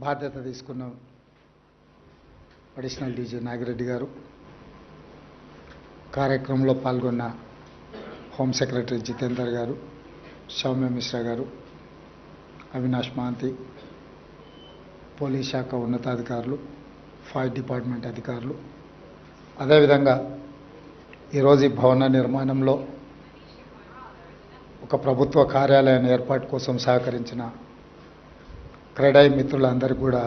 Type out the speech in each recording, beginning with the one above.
బాధ్యత తీసుకున్న additional DG Nagireddy గారు, కార్యక్రమంలో పాల్గొన్న హోమ్ సెక్రటరీ జితేందర్ గారు, సౌమ్య మిశ్రా గారు, అవినాష్ మహాంతి, పోలీస్ శాఖ ఉన్నతాధికారులు, ఫైర్ డిపార్ట్మెంట్ అధికారులు, అదేవిధంగా ఈరోజు ఈ భవన నిర్మాణంలో ఒక ప్రభుత్వ కార్యాలయాన్ని ఏర్పాటు కోసం సహకరించిన క్రెడాయి మిత్రులందరికీ కూడా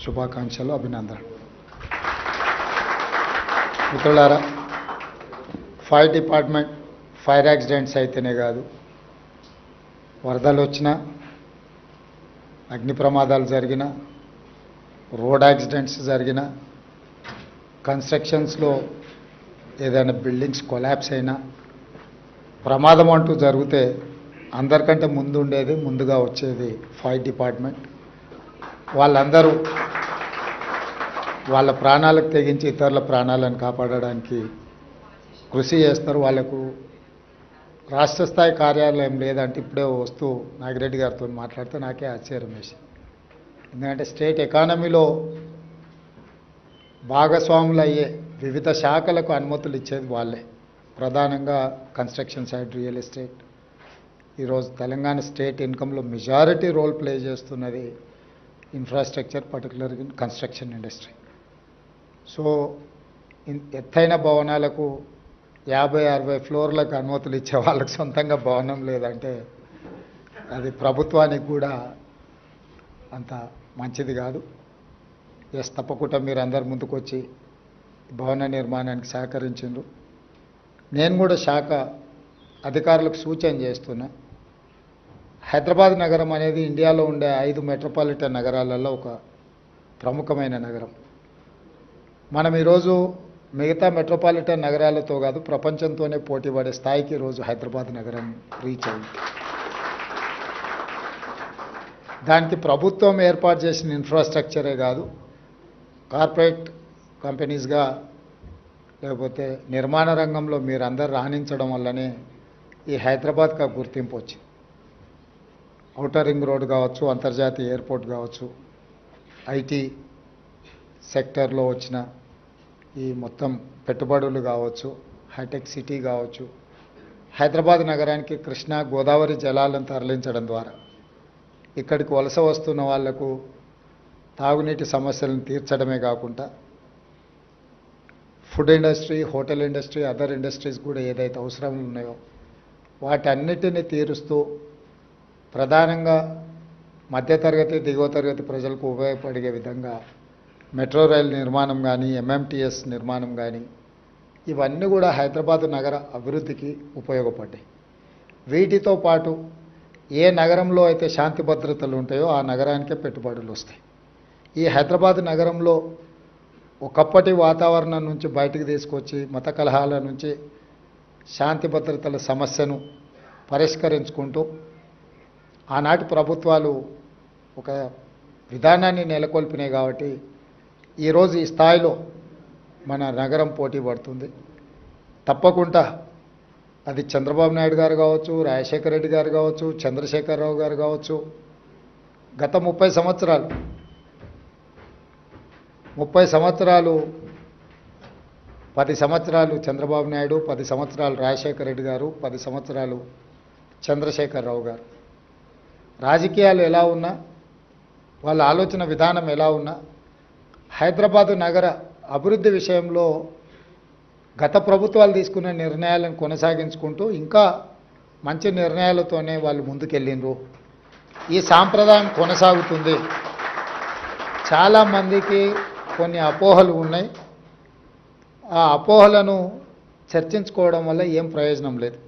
శుభాకాంక్షలు, అభినందనలు. మిత్రులారా, ఫైర్ డిపార్ట్మెంట్ ఫైర్ యాక్సిడెంట్స్ అయితేనే కాదు, వరదలు వచ్చినా, అగ్ని ప్రమాదాలు జరిగినా, రోడ్ యాక్సిడెంట్స్ జరిగినా, కన్స్ట్రక్షన్స్లో ఏదైనా బిల్డింగ్స్ కొలాప్స్ అయినా, ప్రమాదం అంటూ జరిగితే అందరికంటే ముందుగా వచ్చేది ఫైర్ డిపార్ట్మెంట్. వాళ్ళందరూ వాళ్ళ ప్రాణాలకు తెగించి ఇతరుల ప్రాణాలను కాపాడడానికి కృషి చేస్తారు. వాళ్ళకు రాష్ట్ర స్థాయి కార్యాలయం లేదంటే ఇప్పుడే వస్తూ నాగిరెడ్డి గారితో మాట్లాడితే నాకే ఆశ్చర్యం వేసింది. ఎందుకంటే స్టేట్ ఎకానమీలో భాగస్వాములు అయ్యే వివిధ శాఖలకు అనుమతులు ఇచ్చేది వాళ్ళే, ప్రధానంగా కన్స్ట్రక్షన్ సైడ్, రియల్ ఎస్టేట్. ఈరోజు తెలంగాణ స్టేట్ ఇన్కంలో మెజారిటీ రోల్ ప్లే చేస్తున్నది ఇన్ఫ్రాస్ట్రక్చర్, పర్టికులర్గా కన్స్ట్రక్షన్ ఇండస్ట్రీ. సో ఎత్తైన భవనాలకు 50-60 ఫ్లోర్లకు అనుమతులు ఇచ్చే వాళ్ళకి సొంతంగా భవనం లేదంటే అది ప్రభుత్వానికి కూడా అంత మంచిది కాదు. ఎస్, తప్పకుండా మీరు అందరు ముందుకు వచ్చి భవన నిర్మాణానికి సహకరించిండ్రు. నేను కూడా శాఖ అధికారులకు సూచన చేస్తున్నా. హైదరాబాద్ నగరం అనేది ఇండియాలో ఉండే 5 మెట్రోపాలిటన్ నగరాలలో ఒక ప్రముఖమైన నగరం. మనం ఈరోజు మిగతా మెట్రోపాలిటన్ నగరాలతో కాదు, ప్రపంచంతోనే పోటీ పడే స్థాయికి ఈరోజు హైదరాబాద్ నగరం రీచ్ అయింది. దానికి ప్రభుత్వం ఏర్పాటు చేసిన ఇన్ఫ్రాస్ట్రక్చరే కాదు, కార్పొరేట్ కంపెనీస్గా లేకపోతే నిర్మాణ రంగంలో మీరందరూ రాణించడం వల్లనే ఈ హైదరాబాద్కి గుర్తింపు వచ్చింది. ఔటర్ రింగ్ రోడ్ కావచ్చు, అంతర్జాతీయ ఎయిర్పోర్ట్ కావచ్చు, ఐటీ సెక్టర్లో వచ్చిన ఈ మొత్తం పెట్టుబడులు కావచ్చు, హైటెక్ సిటీ కావచ్చు, హైదరాబాద్ నగరానికి కృష్ణా గోదావరి జలాలను తరలించడం ద్వారా ఇక్కడికి వలస వస్తున్న వాళ్లకు తాగునీటి సమస్యలను తీర్చడమే కాకుండా food industry, hotel industry, other industries కూడా ఏదైతే అవసరాలు ఉన్నాయో వాటన్నిటిని తీరుస్తూ ప్రధానంగా మధ్యతరగతి, దిగువ తరగతి ప్రజలకు ఉపయోగపడే విధంగా మెట్రో రైల్ నిర్మాణం కానీ, ఎంఎంటీఎస్ నిర్మాణం కానీ, ఇవన్నీ కూడా హైదరాబాద్ నగర అభివృద్ధికి ఉపయోగపడ్డాయి. వీటితో పాటు ఏ నగరంలో అయితే శాంతి భద్రతలు ఉంటాయో ఆ నగరానికే పెట్టుబడులు వస్తాయి. ఈ హైదరాబాద్ నగరంలో ఒకప్పటి వాతావరణం నుంచి బయటకు తీసుకొచ్చి మత కలహాల నుంచి శాంతి భద్రతల సమస్యను పరిష్కరించుకుంటూ ఆనాటి ప్రభుత్వాలు ఒక విధానాన్ని నెలకొల్పినాయి. కాబట్టి ఈరోజు ఈ స్థాయిలో మన నగరం పోటీ పడుతుంది. తప్పకుండా అది చంద్రబాబు నాయుడు గారు కావచ్చు, రాజశేఖర రెడ్డి గారు కావచ్చు, చంద్రశేఖరరావు గారు కావచ్చు, గత 30 సంవత్సరాలు 10 సంవత్సరాలు చంద్రబాబు నాయుడు, 10 సంవత్సరాలు రాజశేఖర రెడ్డి గారు, 10 సంవత్సరాలు చంద్రశేఖరరావు గారు. రాజకీయాలు ఎలా ఉన్నా, వాళ్ళ ఆలోచన విధానం ఎలా ఉన్నా, హైదరాబాదు నగర అభివృద్ధి విషయంలో గత ప్రభుత్వాలు తీసుకున్న నిర్ణయాలను కొనసాగించుకుంటూ ఇంకా మంచి నిర్ణయాలతోనే వాళ్ళు ముందుకెళ్ళిండ్రు. ఈ సాంప్రదాయం కొనసాగుతుంది. చాలామందికి కొన్ని అపోహలు ఉన్నాయి. ఆ అపోహలను చర్చించుకోవడం వల్ల ఏం ప్రయోజనం లేదు.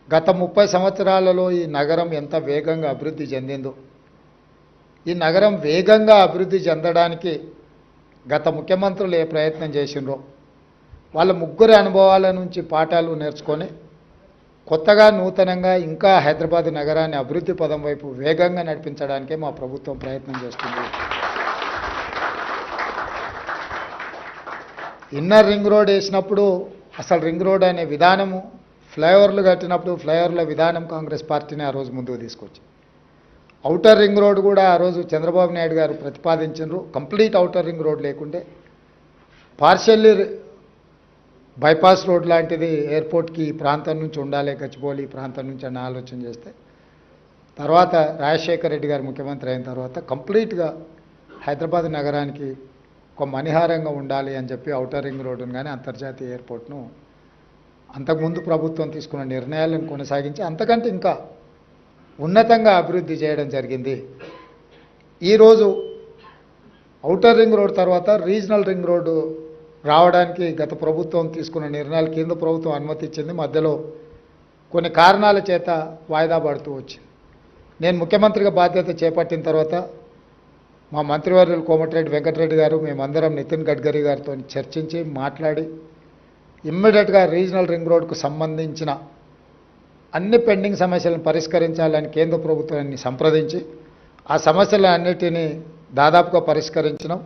గత 30 సంవత్సరాలలో ఈ నగరం ఎంత వేగంగా అభివృద్ధి చెందిందో, ఈ నగరం వేగంగా అభివృద్ధి చెందడానికి గత ముఖ్యమంత్రులు ఏ ప్రయత్నం చేసిండ్రో వాళ్ళ ముగ్గురి అనుభవాల నుంచి పాఠాలు నేర్చుకొని కొత్తగా నూతనంగా ఇంకా హైదరాబాద్ నగరాన్ని అభివృద్ధి పదం వైపు వేగంగా నడిపించడానికే మా ప్రభుత్వం ప్రయత్నం చేస్తుంది. ఇన్నర్ రింగ్ రోడ్ వేసినప్పుడు అసలు రింగ్ రోడ్ అనే విధానము, ఫ్లైఓవర్లు కట్టినప్పుడు ఫ్లైఓవర్ల విధానం కాంగ్రెస్ పార్టీని ఆ రోజు ముందుకు తీసుకొచ్చింది. ఔటర్ రింగ్ రోడ్ కూడా ఆ రోజు చంద్రబాబు నాయుడు గారు ప్రతిపాదించారు. కంప్లీట్ ఔటర్ రింగ్ రోడ్ లేకుంటే పార్షియల్లీ బైపాస్ రోడ్ లాంటిది ఎయిర్పోర్ట్కి ఈ ప్రాంతం నుంచి ఉండాలి, గచ్చిబౌలి ఈ ప్రాంతం నుంచి అన్న ఆలోచన చేస్తే తర్వాత రాజశేఖర రెడ్డి గారు ముఖ్యమంత్రి అయిన తర్వాత కంప్లీట్గా హైదరాబాద్ నగరానికి ఒక మణిహారంగా ఉండాలి అని చెప్పి ఔటర్ రింగ్ రోడ్డును కానీ అంతర్జాతీయ ఎయిర్పోర్ట్ను అంతకుముందు ప్రభుత్వం తీసుకున్న నిర్ణయాలను కొనసాగించి అంతకంటే ఇంకా ఉన్నతంగా అభివృద్ధి చేయడం జరిగింది. ఈరోజు ఔటర్ రింగ్ రోడ్ తర్వాత రీజనల్ రింగ్ రోడ్డు రావడానికి గత ప్రభుత్వం తీసుకున్న నిర్ణయాలు కేంద్ర ప్రభుత్వం అనుమతి ఇచ్చింది. మధ్యలో కొన్ని కారణాల చేత వాయిదా పడుతూ వచ్చింది. నేను ముఖ్యమంత్రిగా బాధ్యత చేపట్టిన తర్వాత మా మంత్రివర్యులు కోమటిరెడ్డి వెంకటరెడ్డి గారు మేమందరం నితిన్ గడ్కరీ గారితో చర్చించి మాట్లాడి ఇమ్మీడియట్గా రీజనల్ రింగ్ రోడ్కు సంబంధించిన అన్ని పెండింగ్ సమస్యలను పరిష్కరించాలని కేంద్ర ప్రభుత్వాన్ని సంప్రదించి ఆ సమస్యలన్నిటినీ దాదాపుగా పరిష్కరించినాం.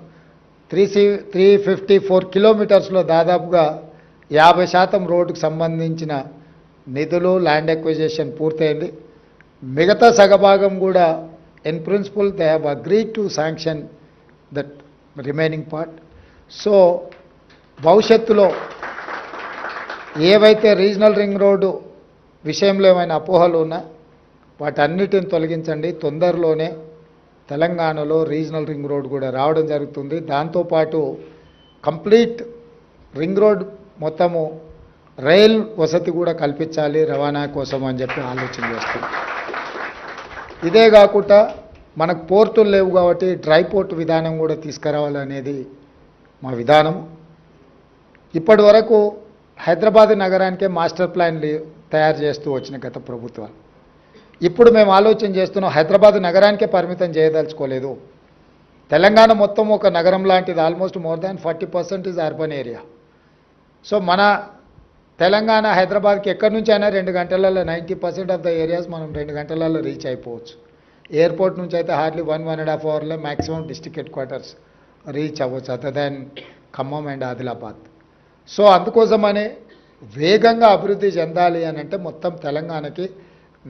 354 కిలోమీటర్స్లో దాదాపుగా 50% రోడ్డుకు సంబంధించిన నిధులు ల్యాండ్ ఎక్విజిషన్ పూర్తయింది. మిగతా సగభాగం కూడా in principle they have agreed to sanction that remaining part. So భవిష్యత్తులో ఏవైతే రీజనల్ రింగ్ రోడ్డు విషయంలో ఏమైనా అపోహలు ఉన్నా వాటన్నిటిని తొలగించండి. తొందరలోనే తెలంగాణలో రీజనల్ రింగ్ రోడ్ కూడా రావడం జరుగుతుంది. దాంతోపాటు కంప్లీట్ రింగ్ రోడ్ మొత్తము రైల్ వసతి కూడా కల్పించాలి రవాణా కోసం అని చెప్పి ఆలోచన చేస్తుంది. ఇదే కాకుండా మనకు పోర్టులు లేవు కాబట్టి డ్రై పోర్ట్ విధానం కూడా తీసుకురావాలనేది మా విధానం. ఇప్పటి వరకు హైదరాబాద్ నగరానికే మాస్టర్ ప్లాన్ తయారు చేస్తూ వచ్చిన గత ప్రభుత్వాలు. ఇప్పుడు మేము ఆలోచన చేస్తున్నాం, హైదరాబాద్ నగరానికే పరిమితం చేయదలుచుకోలేదు. తెలంగాణ మొత్తం ఒక నగరం లాంటిది. Almost more than 40% is urban area. So మన తెలంగాణ హైదరాబాద్కి ఎక్కడి నుంచి అయినా 2 గంటలలో 90% ఆఫ్ ద ఏరియాస్ మనం 2 గంటలలో రీచ్ అయిపోవచ్చు. ఎయిర్పోర్ట్ నుంచి అయితే హార్డ్లీ 1.5 అవర్లో maximum district headquarters reach అవ్వచ్చు other than Khammam and Adilabad. So అందుకోసమనే వేగంగా అభివృద్ధి చెందాలి అని అంటే మొత్తం తెలంగాణకి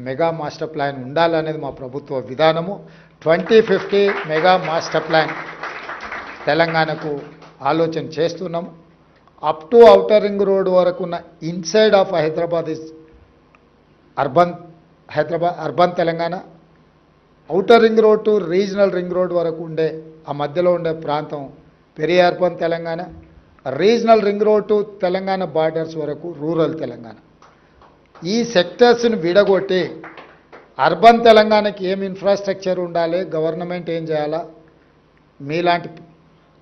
మెగా మాస్టర్ ప్లాన్ ఉండాలనేది మా ప్రభుత్వ విధానము. 2050 మెగా మాస్టర్ ప్లాన్ తెలంగాణకు ఆలోచన చేస్తున్నాము. Up to outer ring road వరకు ఉన్న inside of Hyderabad is urban Hyderabad, urban Telangana. Outer ring road to regional ring road వరకు ఉండే ఆ మధ్యలో ఉండే ప్రాంతం peri urban Telangana. Regional ring road to Telangana borders వరకు రూరల్ తెలంగాణ. ఈ సెక్టర్స్ని విడగొట్టి అర్బన్ తెలంగాణకి ఏం ఇన్ఫ్రాస్ట్రక్చర్ ఉండాలి, గవర్నమెంట్ ఏం చేయాలా, మీలాంటి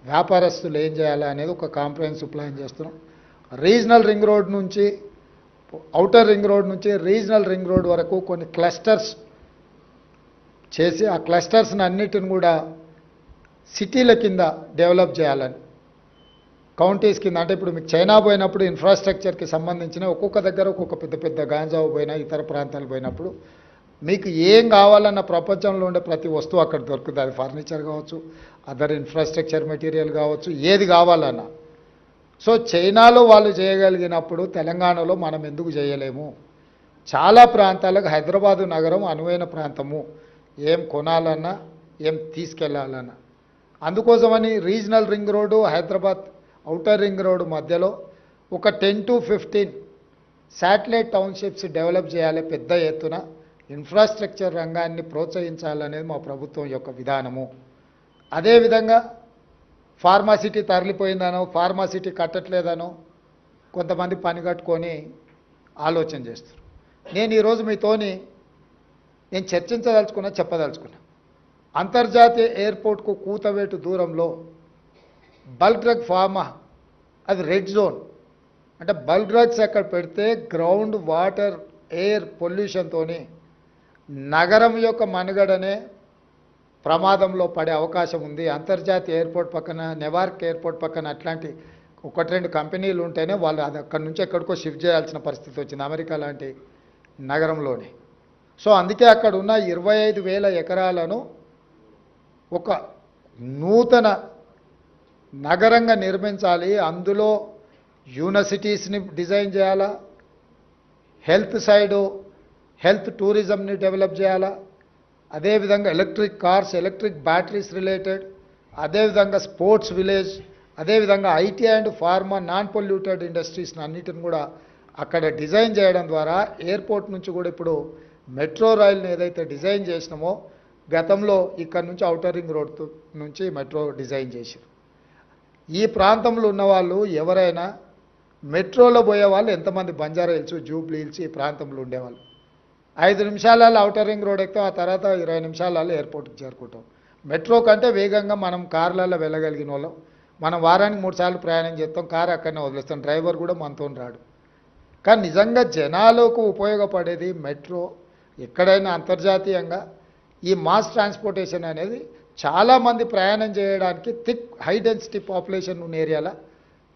వ్యాపారస్తులు ఏం చేయాలా అనేది ఒక కాంప్రహెన్సివ్ ప్లాన్ చేస్తున్నాం. రీజనల్ రింగ్ రోడ్ నుంచి ఔటర్ రింగ్ రోడ్ నుంచి రీజనల్ రింగ్ రోడ్ వరకు కొన్ని క్లస్టర్స్ చేసి ఆ క్లస్టర్స్ని అన్నిటిని కూడా సిటీల కింద డెవలప్ చేయాలని, కౌంటీస్ కింద. అంటే ఇప్పుడు మీకు చైనా పోయినప్పుడు ఇన్ఫ్రాస్ట్రక్చర్కి సంబంధించిన ఒక్కొక్క దగ్గర ఒక్కొక్క పెద్ద పెద్ద గాంజావు పోయినా ఇతర ప్రాంతాలు పోయినప్పుడు మీకు ఏం కావాలన్న ప్రపంచంలో ఉండే ప్రతి వస్తువు అక్కడ దొరుకుతుంది. అది ఫర్నిచర్ కావచ్చు, అదర్ ఇన్ఫ్రాస్ట్రక్చర్ మెటీరియల్ కావచ్చు, ఏది కావాలన్నా. సో చైనాలో వాళ్ళు చేయగలిగినప్పుడు తెలంగాణలో మనం ఎందుకు చేయలేము? చాలా ప్రాంతాలకు హైదరాబాదు నగరం అనువైన ప్రాంతము, ఏం కొనాలన్నా ఏం తీసుకెళ్లాలన్నా. అందుకోసమని regional ring road Hyderabad outer ring road మధ్యలో ఒక 10 to 15 శాటిలైట్ టౌన్షిప్స్ డెవలప్ చేయాలి. పెద్ద ఎత్తున ఇన్ఫ్రాస్ట్రక్చర్ రంగాన్ని ప్రోత్సహించాలనేది మా ప్రభుత్వం యొక్క విధానము. అదేవిధంగా ఫార్మాసిటీ తరలిపోయిందనో, ఫార్మాసిటీ కట్టట్లేదనో కొంతమంది పని కట్టుకొని ఆలోచన చేస్తారు. నేను ఈరోజు మీతోని నేను చెప్పదలుచుకున్నా అంతర్జాతీయ ఎయిర్పోర్ట్కు కూతవేటు దూరంలో బల్క్ డ్రగ్ ఫార్మా, అది రెడ్ జోన్. అంటే బల్క్ డ్రగ్స్ అక్కడ పెడితే గ్రౌండ్ వాటర్ ఎయిర్ పొల్యూషన్తో నగరం యొక్క మనుగడనే ప్రమాదంలో పడే అవకాశం ఉంది. అంతర్జాతీయ ఎయిర్పోర్ట్ పక్కన, నెవార్క్ ఎయిర్పోర్ట్ పక్కన అట్లాంటి 1-2 కంపెనీలు ఉంటేనే వాళ్ళు అది అక్కడి నుంచి ఎక్కడికో షిఫ్ట్ చేయాల్సిన పరిస్థితి వచ్చింది, అమెరికా లాంటి నగరంలోనే. సో అందుకే అక్కడ ఉన్న 25,000 ఎకరాలను ఒక నూతన నగరంగా నిర్మించాలి. అందులో యూనివర్సిటీస్ని డిజైన్ చేయాలా, హెల్త్ సైడు హెల్త్ టూరిజంని డెవలప్ చేయాలా, అదేవిధంగా electric cars, electric batteries related, అదేవిధంగా స్పోర్ట్స్ విలేజ్, అదేవిధంగా IT and pharma non polluted ఇండస్ట్రీస్ని అన్నిటిని కూడా అక్కడ డిజైన్ చేయడం ద్వారా ఎయిర్పోర్ట్ నుంచి కూడా ఇప్పుడు మెట్రో రైల్ని ఏదైతే డిజైన్ చేసినామో గతంలో ఇక్కడ నుంచి ఔటర్ రింగ్ రోడ్ నుంచి మెట్రో డిజైన్ చేశారు. ఈ ప్రాంతంలో ఉన్నవాళ్ళు ఎవరైనా మెట్రోలో పోయే వాళ్ళు ఎంతమంది బంజారా హిల్స్, జూబ్లీ హిల్స్ ఈ ప్రాంతంలో ఉండేవాళ్ళు 5 నిమిషాలలో ఔటర్ రింగ్ రోడ్ ఎక్కుతాం, ఆ తర్వాత 20 నిమిషాలలో ఎయిర్పోర్ట్కి చేరుకుంటాం. మెట్రో కంటే వేగంగా మనం కార్లలో వెళ్ళగలిగిన వాళ్ళం. మనం వారానికి 3 సార్లు ప్రయాణం చేస్తాం, కారు అక్కడనే వదిలేస్తాం, డ్రైవర్ కూడా మనతో రాడు. కానీ నిజంగా జనాలకు ఉపయోగపడేది మెట్రో. ఎక్కడైనా అంతర్జాతీయంగా ఈ మాస్ ట్రాన్స్పోర్టేషన్ అనేది చాలామంది ప్రయాణం చేయడానికి థిక్ హై డెన్సిటీ పాపులేషన్ ఉన్న ఏరియాల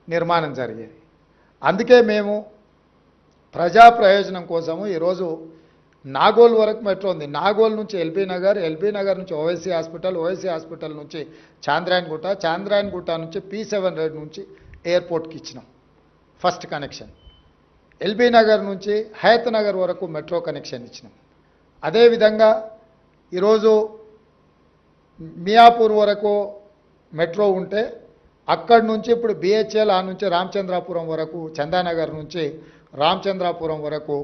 నిర్మాణం జరిగేది. అందుకే మేము ప్రజా ప్రయోజనం కోసము ఈరోజు నాగోల్ వరకు మెట్రో ఉంది. నాగోల్ నుంచి ఎల్బీ నగర్ నుంచి ఓవైసీ హాస్పిటల్ నుంచి చాంద్రాయణగుట్ట నుంచి P7 రోడ్ నుంచి ఎయిర్పోర్ట్కి ఇచ్చినాం ఫస్ట్ కనెక్షన్. ఎల్బీ నగర్ నుంచి హయత్ నగర్ వరకు మెట్రో కనెక్షన్ ఇచ్చినాం. అదేవిధంగా ఈరోజు మియాపూర్ వరకు మెట్రో ఉంటే అక్కడి నుంచి ఇప్పుడు BHL ఆ నుంచి రామచంద్రాపురం వరకు, చందానగర్ నుంచి రామచంద్రాపురం వరకు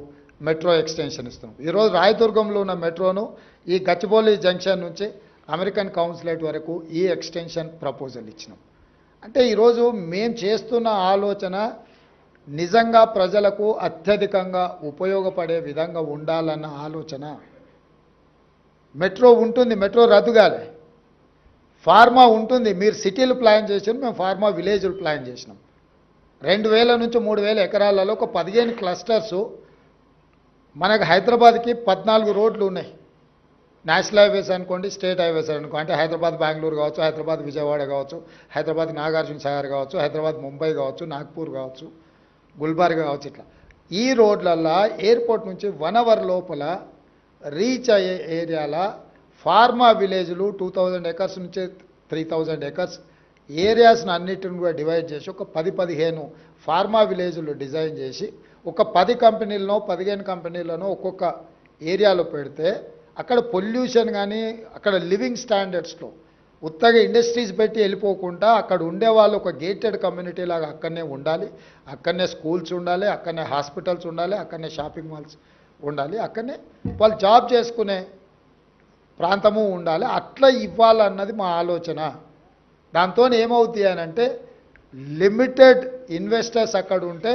మెట్రో ఎక్స్టెన్షన్ ఇస్తున్నాం. ఈరోజు రాయదుర్గంలో ఉన్న మెట్రోను ఈ గచ్చిబౌలి జంక్షన్ నుంచి అమెరికన్ కౌన్సిలేట్ వరకు ఈ ఎక్స్టెన్షన్ ప్రపోజల్ ఇచ్చినాం. అంటే ఈరోజు మేము చేస్తున్న ఆలోచన నిజంగా ప్రజలకు అత్యధికంగా ఉపయోగపడే విధంగా ఉండాలన్న ఆలోచన. మెట్రో ఉంటుంది, మెట్రో రద్దు కాలే. ఫార్మా ఉంటుంది, మీరు సిటీలు ప్లాన్ చేసారు, మేము ఫార్మా విలేజ్లు ప్లాన్ చేసినాం. 2000 నుంచి 3000 ఎకరాలలో ఒక 15 క్లస్టర్సు. మనకు హైదరాబాద్కి 14 రోడ్లు ఉన్నాయి. నేషనల్ హైవేస్ అనుకోండి, స్టేట్ హైవేస్ అనుకోండి. అంటే హైదరాబాద్ బెంగళూరు కావచ్చు, హైదరాబాద్ విజయవాడ కావచ్చు, హైదరాబాద్ నాగార్జున సాగర్ కావచ్చు, హైదరాబాద్ ముంబై కావచ్చు, నాగ్పూర్ కావచ్చు, గుల్బర్గా కావచ్చు. ఇట్లా ఈ రోడ్లల్లో ఎయిర్పోర్ట్ నుంచి 1 అవర్ లోపల రీచ్ అయ్యే ఏరియాల ఫార్మా విలేజ్లు 2000 ఎకర్స్ నుంచి 3000 ఎకర్స్ ఏరియాస్ని అన్నిటిని కూడా డివైడ్ చేసి ఒక 10-15 ఫార్మా విలేజ్లు డిజైన్ చేసి ఒక 10 కంపెనీలను 15 కంపెనీలను ఒక్కొక్క ఏరియాలో పెడితే అక్కడ పొల్యూషన్ కానీ అక్కడ లివింగ్ స్టాండర్డ్స్లో ఉత్తగా ఇండస్ట్రీస్ పెట్టి వెళ్ళిపోకుండా అక్కడ ఉండేవాళ్ళు ఒక గేటెడ్ కమ్యూనిటీ లాగా అక్కడనే ఉండాలి. అక్కడనే స్కూల్స్ ఉండాలి, అక్కడనే హాస్పిటల్స్ ఉండాలి, అక్కడనే షాపింగ్ మాల్స్ ఉండాలి, అక్కడనే వాళ్ళు జాబ్ చేసుకునే ప్రాంతము ఉండాలి. అట్లా ఇవ్వాలన్నది మా ఆలోచన. దాంతో ఏమవుతుంది అని అంటే లిమిటెడ్ ఇన్వెస్టర్స్ అక్కడ ఉంటే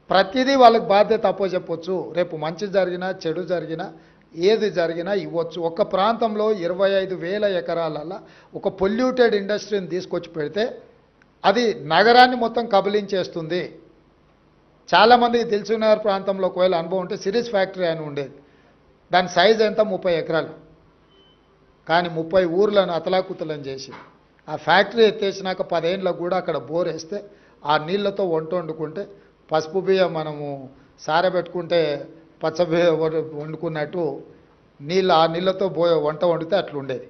ప్రతిదీ వాళ్ళకి బాధ్యత అప్పచెప్పొచ్చు. రేపు మంచి జరిగినా చెడు జరిగినా ఏది జరిగినా ఇవ్వచ్చు. ఒక ప్రాంతంలో 25,000 ఎకరాలలో ఒక పొల్యూటెడ్ ఇండస్ట్రీని తీసుకొచ్చి పెడితే అది నగరాన్ని మొత్తం కబలించేస్తుంది. చాలామందికి తెలిసిన ప్రాంతంలో ఒకవేళ అనుభవం ఉంటే సిరీస్ ఫ్యాక్టరీ అని ఉండేది. దాని సైజ్ ఎంత 30 ఎకరాలు. కానీ 30 ఊర్లను అతలాకుతలం చేసి ఆ ఫ్యాక్టరీ ఎత్తేసినాక 10 ఏళ్ళకు కూడా అక్కడ బోర్ వేస్తే ఆ నీళ్లతో వంట వండుకుంటే పసుపు బియ్యం మనము సారబెట్టుకుంటే పచ్చ బియ్యం వండుకున్నట్టు ఆ నీళ్ళతో వంట వండితే అట్లుండేది.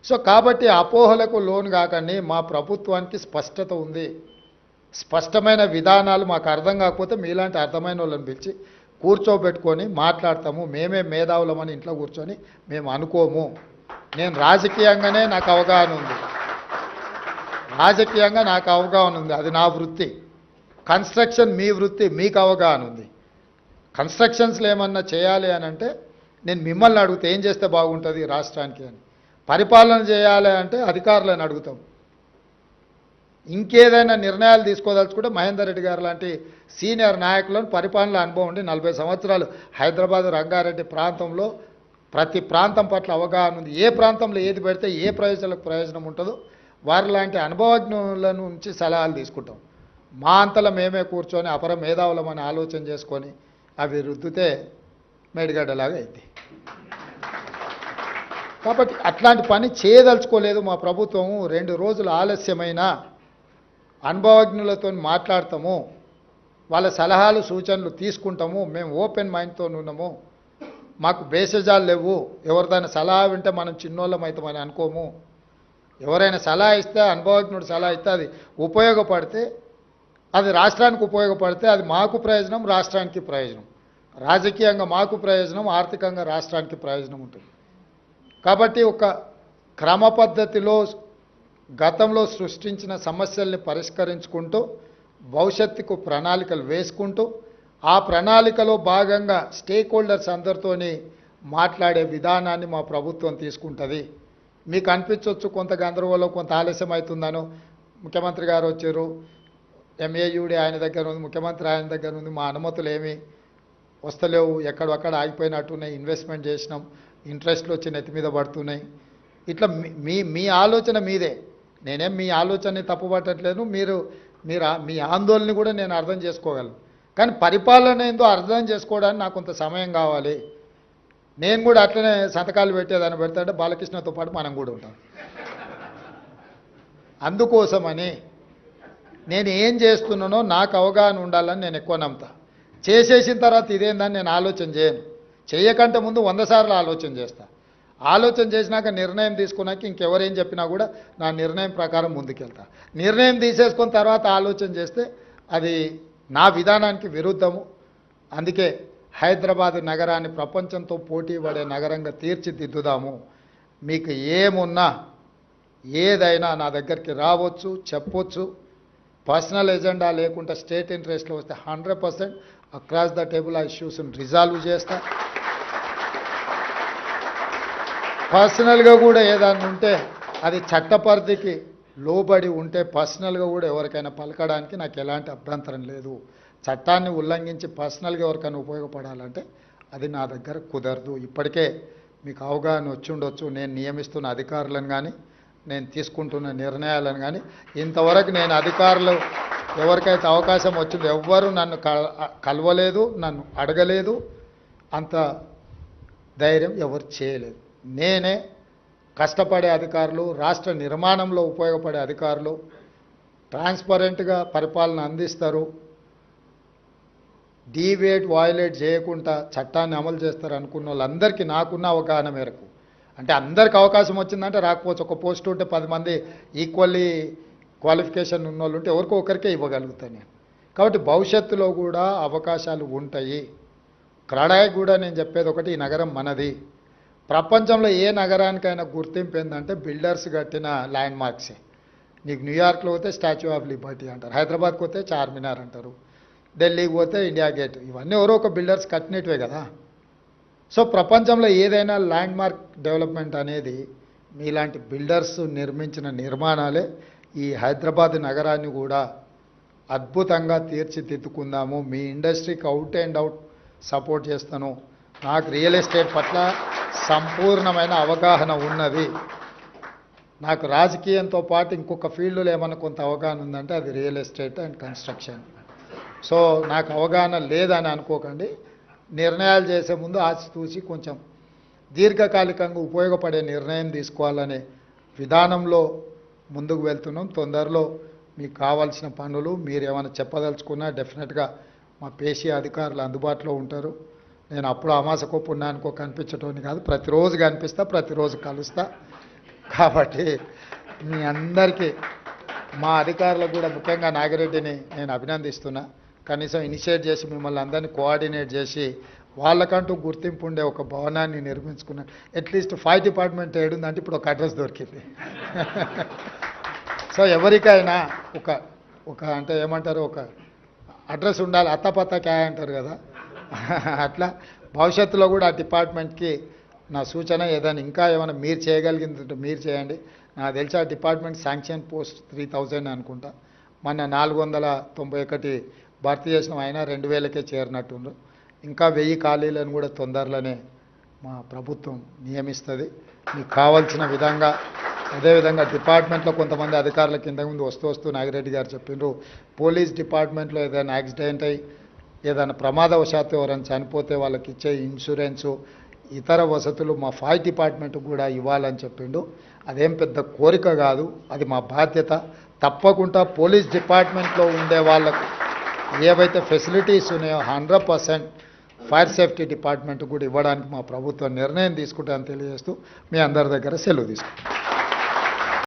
సో కాబట్టి అపోహలకు లోను కాకండి. మా ప్రభుత్వానికి స్పష్టత ఉంది, స్పష్టమైన విధానాలు. మాకు అర్థం కాకపోతే మీలాంటి అర్థమైన వాళ్ళని పిలిచి కూర్చోబెట్టుకొని మాట్లాడతాము. మేమే మేధావులమని ఇంట్లో కూర్చొని మేము అనుకోము. నేను రాజకీయంగానే నాకు అవగాహన ఉంది, అది నా వృత్తి. కన్స్ట్రక్షన్ మీ వృత్తి, మీకు అవగాహన ఉంది. కన్స్ట్రక్షన్స్లో ఏమన్నా చేయాలి అని అంటే నేను మిమ్మల్ని అడిగితే ఏం చేస్తే బాగుంటుంది రాష్ట్రానికి అని. పరిపాలన చేయాలి అంటే అధికారులను అడుగుతాం. ఇంకేదైనా నిర్ణయాలు తీసుకోదలుచుకుంటే మహేందర్ రెడ్డి గారు లాంటి సీనియర్ నాయకులను పరిపాలన అనుభవం ఉండి 40 సంవత్సరాలు హైదరాబాద్ రంగారెడ్డి ప్రాంతంలో ప్రతి ప్రాంతం పట్ల అవగాహన ఉంది. ఏ ప్రాంతంలో ఏది పెడితే ఏ ప్రజలకు ప్రయోజనం ఉంటుందో వారి లాంటి అనుభవజ్ఞుల నుంచి సలహాలు తీసుకుంటాం. మా అంతలో మేమే కూర్చొని అపర మేధావులమని ఆలోచన చేసుకొని అవి రుద్దితే మేడిగడ్డలాగా అయింది. కాబట్టి అట్లాంటి పని చేయదలుచుకోలేదు మా ప్రభుత్వము. 2 రోజులు ఆలస్యమైన అనుభవజ్ఞులతో మాట్లాడతాము, వాళ్ళ సలహాలు సూచనలు తీసుకుంటాము. మేము ఓపెన్ మైండ్తో ఉన్నాము, మాకు బేసజాలు లేవు. ఎవరిదైనా సలహా వింటే మనం చిన్నోళ్ళం అవుతామని అనుకోము. ఎవరైనా సలహా ఇస్తే, అనుభవజ్ఞుడు సలహా ఇస్తే అది ఉపయోగపడితే, అది రాష్ట్రానికి ఉపయోగపడితే అది మాకు ప్రయోజనం, రాష్ట్రానికి ప్రయోజనం. రాజకీయంగా మాకు ప్రయోజనం, ఆర్థికంగా రాష్ట్రానికి ప్రయోజనం ఉంటుంది. కాబట్టి ఒక క్రమ పద్ధతిలో గతంలో సృష్టించిన సమస్యల్ని పరిష్కరించుకుంటూ భవిష్యత్తుకు ప్రణాళికలు వేసుకుంటూ ఆ ప్రణాళికలో భాగంగా స్టేక్ హోల్డర్స్ అందరితోని మాట్లాడే విధానాన్ని మా ప్రభుత్వం తీసుకుంటుంది. మీకు అనిపించవచ్చు కొంత గందరగోళం, కొంత ఆలస్యం అవుతుందనో. ముఖ్యమంత్రి గారు వచ్చారు, ఎంఏయుడి ఆయన దగ్గర ఉంది, ముఖ్యమంత్రి ఆయన దగ్గర ఉంది, మా అనుమతులు ఏమి వస్తలేవు, ఎక్కడొక్కడ ఆగిపోయినట్టున్నాయి, ఇన్వెస్ట్మెంట్ చేసినాం, ఇంట్రెస్ట్లు వచ్చి నెత్తి మీద పడుతున్నాయి. ఇట్లా మీ ఆలోచన మీదే, నేనేం మీ ఆలోచనని తప్పుపట్టట్లేదు. మీ ఆందోళన కూడా నేను అర్థం చేసుకోగలను. కానీ పరిపాలన ఏందో అర్థం చేసుకోవడానికి నాకు కొంత సమయం కావాలి. నేను కూడా అట్లనే సంతకాలు పెట్టేదాన్ని పెడతాంటే బాలకృష్ణతో పాటు మనం కూడా ఉంటాం. అందుకోసమని నేను ఏం చేస్తున్నానో నాకు అవగాహన ఉండాలని నేను ఎక్కువ నమ్ముతా. చేసేసిన తర్వాత ఇదేందని నేను ఆలోచన చేయను. చేయకంటే ముందు 100 సార్లు ఆలోచన చేస్తా. ఆలోచన చేసినాక నిర్ణయం తీసుకున్నాక ఇంకెవరేం చెప్పినా కూడా నా నిర్ణయం ప్రకారం ముందుకెళ్తా. నిర్ణయం తీసేసుకున్న తర్వాత ఆలోచన చేస్తే అది నా విధానానికి విరుద్ధము. అందుకే హైదరాబాద్ నగరాన్ని ప్రపంచంతో పోటీ పడే నగరంగా తీర్చిదిద్దుదాము. మీకు ఏమున్నా ఏదైనా నా దగ్గరికి రావచ్చు, చెప్పొచ్చు. పర్సనల్ ఎజెండా లేకుండా స్టేట్ ఇంట్రెస్ట్లో వస్తే 100% అక్రాస్ ద టేబుల్ ఆ ఇష్యూస్ని రిజాల్వ్ చేస్తా. పర్సనల్గా కూడా ఏదైనా ఉంటే అది చట్టపరిధికి లోబడి ఉంటే పర్సనల్గా కూడా ఎవరికైనా పలకడానికి నాకు ఎలాంటి అభ్యంతరం లేదు. చట్టాన్ని ఉల్లంఘించి పర్సనల్గా ఎవరికైనా ఉపయోగపడాలంటే అది నా దగ్గర కుదరదు. ఇప్పటికే మీకు అవగాహన వచ్చి ఉండొచ్చు. నేను నియమిస్తున్న అధికారులను కానీ నేను తీసుకుంటున్న నిర్ణయాలను కానీ ఇంతవరకు నేను అధికారులు ఎవరికైతే అవకాశం వచ్చిందో ఎవ్వరూ నన్ను కలవలేదు, నన్ను అడగలేదు, అంత ధైర్యం ఎవరు చేయలేదు. నేనే కష్టపడే అధికారులు, రాష్ట్ర నిర్మాణంలో ఉపయోగపడే అధికారులు, ట్రాన్స్పరెంట్గా పరిపాలన అందిస్తారు, డీవేట్ వయలేట్ చేయకుండా చట్టాన్ని అమలు చేస్తారు అనుకున్న వాళ్ళందరికీ నాకున్న అవగాహన మేరకు, అంటే అందరికి అవకాశం వచ్చిందంటే రాకపోవచ్చు. ఒక పోస్ట్ ఉంటే 10 మంది ఈక్వల్లీ క్వాలిఫికేషన్ ఉన్న వాళ్ళు ఉంటే ఎవరికో ఒకరికే ఇవ్వగలుగుతాను నేను. కాబట్టి భవిష్యత్తులో కూడా అవకాశాలు ఉంటాయి. క్రడాయి కూడా నేను చెప్పేది ఒకటి, ఈ నగరం మనది. ప్రపంచంలో ఏ నగరానికైనా గుర్తింపు ఏంటంటే బిల్డర్స్ కట్టిన ల్యాండ్ మార్క్సే. నీకు న్యూయార్క్లో పోతే స్టాచ్యూ ఆఫ్ లిబర్టీ అంటారు, హైదరాబాద్కి పోతే చార్మినార్ అంటారు, ఢిల్లీకి పోతే ఇండియా గేట్. ఇవన్నీ ఎవరో ఒక బిల్డర్స్ కట్టినట్టువే కదా. సో ప్రపంచంలో ఏదైనా ల్యాండ్ మార్క్ డెవలప్మెంట్ అనేది మీలాంటి బిల్డర్స్ నిర్మించిన నిర్మాణాలే. ఈ హైదరాబాద్ నగరాన్ని కూడా అద్భుతంగా తీర్చిదిద్దుకుందాము. మీ ఇండస్ట్రీకి అవుట్ అండ్ అవుట్ సపోర్ట్ చేస్తాను. నాకు రియల్ ఎస్టేట్ పట్ల సంపూర్ణమైన అవగాహన ఉన్నది. నాకు రాజకీయంతో పాటు ఇంకొక ఫీల్డ్లో ఏమైనా కొంత అవగాహన ఉందంటే అది real estate and construction. So నాకు అవగాహన లేదని అనుకోకండి. నిర్ణయాలు చేసే ముందు ఆచితూచి కొంచెం దీర్ఘకాలికంగా ఉపయోగపడే నిర్ణయం తీసుకోవాలనే విధానంలో ముందుకు వెళ్తున్నాం. తొందరలో మీకు కావాల్సిన పనులు మీరు ఏమైనా చెప్పదలుచుకున్నా డెఫినెట్గా మా పేషీ అధికారులు అందుబాటులో ఉంటారు. నేను అప్పుడు అమాసకో పుణ్యానికో కనిపించటోని కాదు, ప్రతిరోజు కనిపిస్తా, ప్రతిరోజు కలుస్తా. కాబట్టి మీ అందరికీ, మా అధికారులకు కూడా ముఖ్యంగా నాగిరెడ్డిని నేను అభినందిస్తున్నా. కనీసం ఇనిషియేట్ చేసి మిమ్మల్ని అందరినీ కోఆర్డినేట్ చేసి వాళ్ళకంటూ గుర్తింపు ఉండే ఒక భవనాన్ని నిర్మించుకున్నాను. అట్లీస్ట్ ఫైర్ డిపార్ట్మెంట్ ఏడుందంటే ఇప్పుడు ఒక అడ్రస్ దొరికింది. సో ఎవరికైనా ఒక అంటే ఏమంటారు, ఒక అడ్రస్ ఉండాలి. అత్తపత్త క్యా అంటారు కదా, అట్లా భవిష్యత్తులో కూడా ఆ డిపార్ట్మెంట్కి నా సూచన, ఏదైనా ఇంకా ఏమైనా మీరు చేయగలిగిందంటే మీరు చేయండి. నాకు తెలిసి ఆ డిపార్ట్మెంట్ శాంక్షన్ పోస్ట్ 3000 అనుకుంటా. మొన్న 491 భర్తీ చేసిన అయినా 2000కే చేరినట్టుండ్రు. ఇంకా 1000 ఖాళీలను కూడా తొందరలోనే మా ప్రభుత్వం నియమిస్తుంది. మీకు కావాల్సిన విధంగా. అదేవిధంగా డిపార్ట్మెంట్లో కొంతమంది అధికారుల కింద ముందు వస్తూ నాగిరెడ్డి గారు చెప్పిండ్రు, పోలీస్ డిపార్ట్మెంట్లో ఏదైనా యాక్సిడెంట్ అయ్యి ఏదైనా ప్రమాదవశాత్తు ఎవరైనా చనిపోతే వాళ్ళకి ఇచ్చే ఇన్సూరెన్సు, ఇతర వసతులు మా ఫైర్ డిపార్ట్మెంట్కి కూడా ఇవ్వాలని చెప్పిండు. అదేం పెద్ద కోరిక కాదు, అది మా బాధ్యత. తప్పకుండా పోలీస్ డిపార్ట్మెంట్లో ఉండే వాళ్ళకు ఏవైతే ఫెసిలిటీస్ ఉన్నాయో 100% ఫైర్ సేఫ్టీ డిపార్ట్మెంట్ కూడా ఇవ్వడానికి మా ప్రభుత్వం నిర్ణయం తీసుకుంటామని తెలియజేస్తూ మీ అందరి దగ్గర సెలవు తీసుకుంటాం.